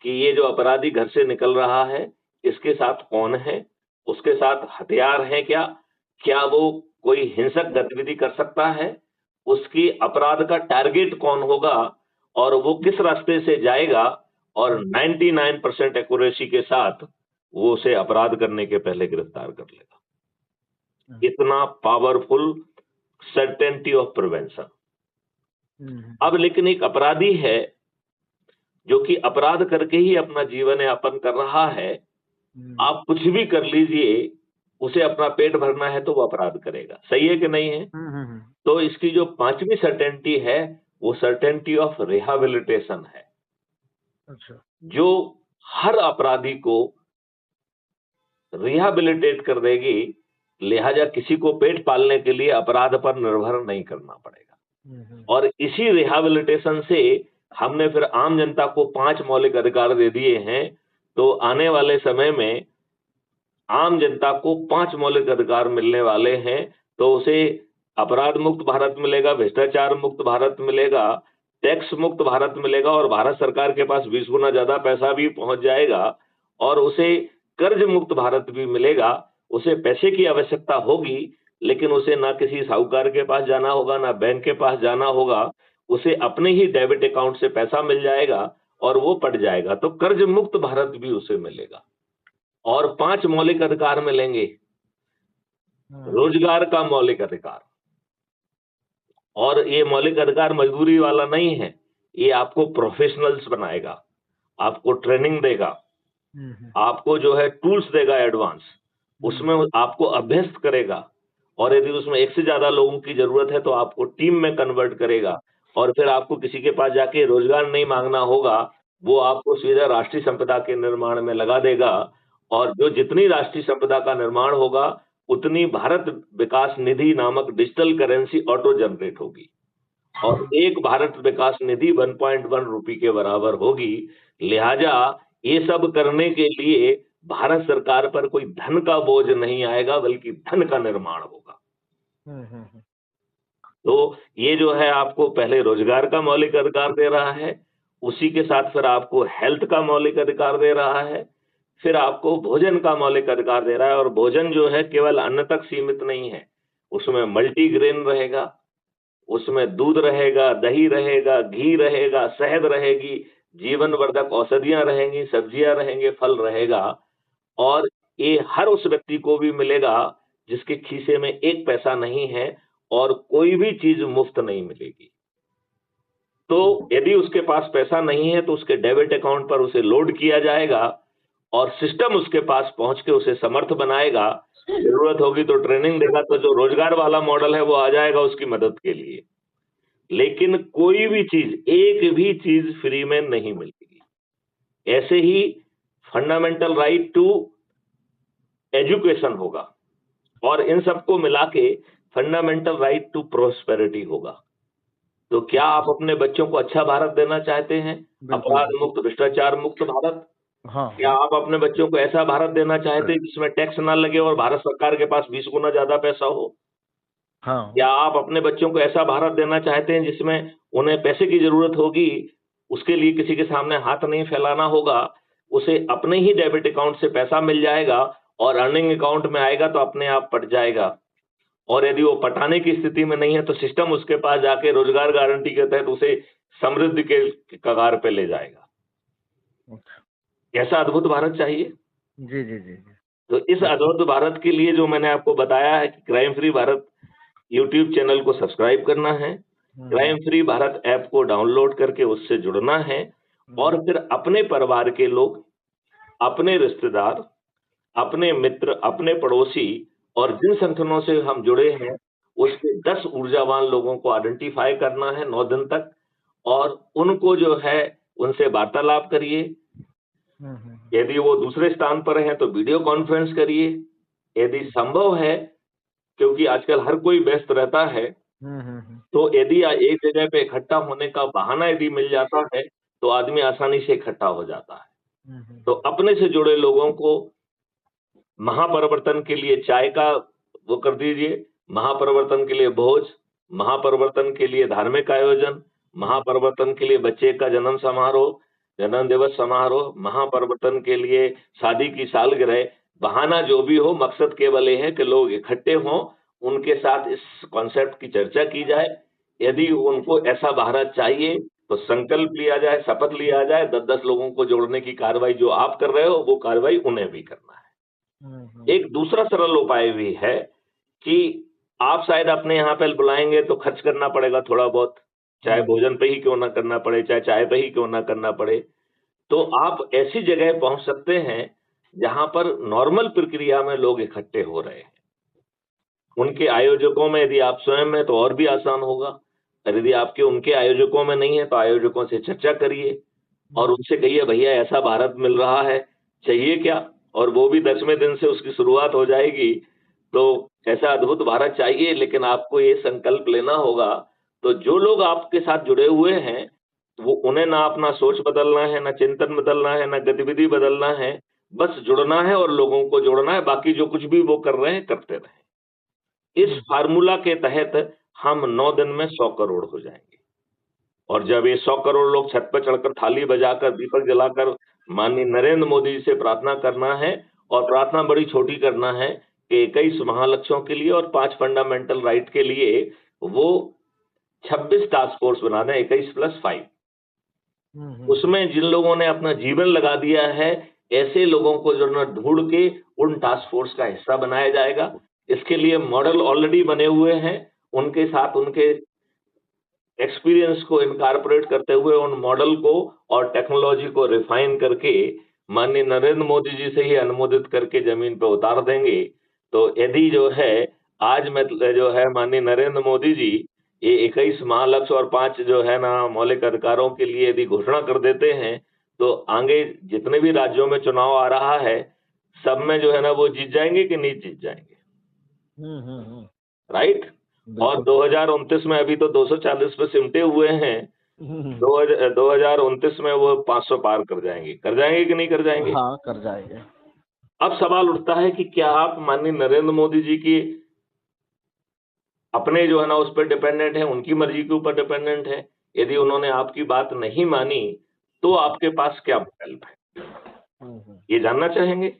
कि ये जो अपराधी घर से निकल रहा है, इसके साथ कौन है? उसके साथ हथियार हैं क्या? क्या वो कोई हिंसक गतिविधि कर सकता है? उसकी अपराध का टारगेट कौन होगा और वो किस रास्ते से जाएगा और 99% एक्यूरेसी के साथ वो उसे अपराध करने के पहले गिरफ्तार कर लेगा। इतना पावरफुल सर्टेनिटी ऑफ प्रिवेंशन। अब लेकिन एक अपराधी है जो कि अपराध करके ही अपना जीवन यापन कर रहा है, आप कुछ भी कर लीजिए, उसे अपना पेट भरना है तो वो अपराध करेगा। सही है कि नहीं है? तो इसकी जो 5वीं सर्टेनिटी है, वो सर्टेनिटी ऑफ रिहैबिलिटेशन है। अच्छा। जो हर अपराधी को रिहैबिलिटेट कर देगी, लिहाजा किसी को पेट पालने के लिए अपराध पर निर्भर नहीं करना पड़ेगा। और इसी रिहैबिलिटेशन से हमने फिर आम जनता को 5 मौलिक अधिकार दे दिए हैं, तो आने वाले समय में आम जनता को 5 मौलिक अधिकार मिलने वाले हैं, तो उसे अपराध मुक्त भारत मिलेगा, भ्रष्टाचार मुक्त भारत मिलेगा, टैक्स मुक्त भारत मिलेगा और भारत सरकार के पास 20 गुना ज्यादा पैसा भी पहुंच जाएगा और उसे कर्ज मुक्त भारत भी मिलेगा। उसे पैसे की आवश्यकता होगी, लेकिन उसे ना किसी साहूकार के पास जाना होगा, ना बैंक के पास जाना होगा, उसे अपने ही डेबिट अकाउंट से पैसा मिल जाएगा और वो पट जाएगा। तो कर्ज मुक्त भारत भी उसे मिलेगा और 5 मौलिक अधिकार मिलेंगे। रोजगार का मौलिक अधिकार, और ये मौलिक अधिकार मजदूरी वाला नहीं है, ये आपको प्रोफेशनल्स बनाएगा, आपको ट्रेनिंग देगा, आपको जो है टूल्स देगा एडवांस, उसमें आपको अभ्यस्त करेगा और यदि उसमें एक से ज्यादा लोगों की जरूरत है तो आपको टीम में कन्वर्ट करेगा और फिर आपको किसी के पास जाके रोजगार नहीं मांगना होगा, वो आपको सीधा राष्ट्रीय संपदा के निर्माण में लगा देगा और जो जितनी राष्ट्रीय संपदा का निर्माण होगा उतनी भारत विकास निधि नामक डिजिटल करेंसी ऑटो जनरेट होगी और एक भारत विकास निधि 1.1 रुपए के बराबर होगी। लिहाजा ये सब करने के लिए भारत सरकार पर कोई धन का बोझ नहीं आएगा, बल्कि धन का निर्माण होगा। तो ये जो है आपको पहले रोजगार का मौलिक अधिकार दे रहा है, उसी के साथ फिर आपको हेल्थ का मौलिक अधिकार दे रहा है, फिर आपको भोजन का मौलिक अधिकार दे रहा है और भोजन जो है केवल अन्न तक सीमित नहीं है, उसमें मल्टीग्रेन रहेगा, उसमें दूध रहेगा, दही रहेगा, घी रहेगा, शहद रहेगी, जीवन वर्धक औषधियां रहेंगी, सब्जियां रहेंगे, फल रहेगा और ये हर उस व्यक्ति को भी मिलेगा जिसके खीसे में एक पैसा नहीं है और कोई भी चीज मुफ्त नहीं मिलेगी। तो यदि उसके पास पैसा नहीं है तो उसके डेबिट अकाउंट पर उसे लोड किया जाएगा और सिस्टम उसके पास पहुंच के उसे समर्थ बनाएगा। जरूरत होगी तो ट्रेनिंग देगा, तो जो रोजगार वाला मॉडल है वो आ जाएगा उसकी मदद के लिए। लेकिन कोई भी चीज, एक भी चीज फ्री में नहीं मिलेगी। ऐसे ही फंडामेंटल राइट टू एजुकेशन होगा और इन सबको मिला के फंडामेंटल राइट टू प्रोस्पेरिटी होगा। तो क्या आप अपने बच्चों को अच्छा भारत देना चाहते हैं, अपराध मुक्त भ्रष्टाचार मुक्त भारत? क्या आप अपने बच्चों को ऐसा भारत देना चाहते हैं जिसमें टैक्स ना लगे और भारत सरकार के पास 20 गुना ज्यादा पैसा हो? क्या आप अपने बच्चों को ऐसा भारत देना चाहते हैं जिसमें उन्हें पैसे की जरूरत होगी, उसके लिए किसी के सामने हाथ नहीं फैलाना होगा, उसे अपने ही डेबिट अकाउंट से पैसा मिल जाएगा और अर्निंग अकाउंट में आएगा तो अपने आप पट जाएगा और यदि वो पटाने की स्थिति में नहीं है तो सिस्टम उसके पास जाके रोजगार गारंटी के तहत उसे समृद्धि के कगार पे ले जाएगा। ऐसा अद्भुत भारत चाहिए। जी जी जी। तो इस अद्भुत भारत के लिए जो मैंने आपको बताया है कि crime free Bharat YouTube channel को सब्सक्राइब करना है, क्राइम फ्री भारत ऐप को डाउनलोड करके उससे जुड़ना है और फिर अपने परिवार के लोग, अपने रिश्तेदार, अपने मित्र, अपने पड़ोसी और जिन संगठनों से हम जुड़े हैं उसके 10 ऊर्जावान लोगों को आइडेंटिफाई करना है 9 दिन तक और उनको जो है उनसे वार्तालाप करिए। यदि वो दूसरे स्थान पर हैं तो वीडियो कॉन्फ्रेंस करिए, यदि संभव है, क्योंकि आजकल हर कोई व्यस्त रहता है, तो यदि एक जगह पे इकट्ठा होने का बहाना यदि मिल जाता है तो आदमी आसानी से इकट्ठा हो जाता है। तो अपने से जुड़े लोगों को महापरिवर्तन के लिए चाय का वो कर दीजिए, महापरिवर्तन के लिए भोज, महापरिवर्तन के लिए धार्मिक आयोजन, महापरिवर्तन के लिए बच्चे का जन्म समारोह, गणतंत्र दिवस समारोह, महापरिवर्तन के लिए, शादी की सालगिरह, बहाना जो भी हो, मकसद केवल ये है कि लोग इकट्ठे हों, उनके साथ इस कॉन्सेप्ट की चर्चा की जाए। यदि उनको ऐसा भारत चाहिए तो संकल्प लिया जाए, शपथ लिया जाए, 10-10 लोगों को जोड़ने की कार्रवाई जो आप कर रहे हो, वो कार्रवाई उन्हें भी करना है। एक दूसरा सरल उपाय भी है कि आप शायद अपने यहाँ पे बुलाएंगे तो खर्च करना पड़ेगा थोड़ा बहुत, चाहे भोजन पे ही क्यों ना करना पड़े, चाहे चाय पे ही क्यों ना करना पड़े। तो आप ऐसी जगह पहुंच सकते हैं जहां पर नॉर्मल प्रक्रिया में लोग इकट्ठे हो रहे हैं। उनके आयोजकों में यदि आप स्वयं हैं तो और भी आसान होगा, और यदि आपके उनके आयोजकों में नहीं है तो आयोजकों से चर्चा करिए और उनसे कहिए भैया ऐसा भारत मिल रहा है, चाहिए क्या? और वो भी 10वें दिन से उसकी शुरुआत हो जाएगी। तो ऐसा अद्भुत भारत चाहिए, लेकिन आपको ये संकल्प लेना होगा। तो जो लोग आपके साथ जुड़े हुए हैं, वो उन्हें ना अपना सोच बदलना है, ना चिंतन बदलना है, ना गतिविधि बदलना है, बस जुड़ना है और लोगों को जोड़ना है, बाकी जो कुछ भी वो कर रहे हैं, करते रहें। इस फार्मूला के तहत हम 9 दिन में 100 करोड़ हो जाएंगे। और जब ये 100 करोड़ लोग छत पर चढ़कर थाली बजाकर दीपक जलाकर माननीय नरेंद्र मोदी जी से प्रार्थना करना है, और प्रार्थना बड़ी छोटी करना है कि 21 महालक्ष्यों के लिए और 5 फंडामेंटल राइट के लिए वो 26 टास्क फोर्स बना दें, 21+5। उसमें जिन लोगों ने अपना जीवन लगा दिया है, ऐसे लोगों को जो ना ढूंढ के उन टास्क फोर्स का हिस्सा बनाया जाएगा। इसके लिए मॉडल ऑलरेडी बने हुए हैं, उनके साथ उनके एक्सपीरियंस को इनकॉर्पोरेट करते हुए उन मॉडल को और टेक्नोलॉजी को रिफाइन करके माननीय नरेंद्र मोदी जी से ही अनुमोदित करके जमीन पे उतार देंगे। तो यदि जो है आज में जो है माननीय नरेंद्र मोदी जी ये 21 महालक्ष्य और 5 जो है ना मौलिक अधिकारों के लिए यदि घोषणा कर देते हैं, तो आगे जितने भी राज्यों में चुनाव आ रहा है, सब में जो है ना वो जीत जाएंगे कि नहीं जीत जाएंगे, राइट? और 2029 में अभी तो 240 पे सिमटे हुए हैं, 2029 में वो 500 पार कर जाएंगे कि नहीं कर जाएंगे? हाँ, कर जाएंगे। अब सवाल उठता है कि क्या आप माननीय नरेंद्र मोदी जी की अपने जो है ना उस पर डिपेंडेंट है, उनकी मर्जी के ऊपर डिपेंडेंट है? यदि उन्होंने आपकी बात नहीं मानी तो आपके पास क्या विकल्प है? ये जानना चाहेंगे?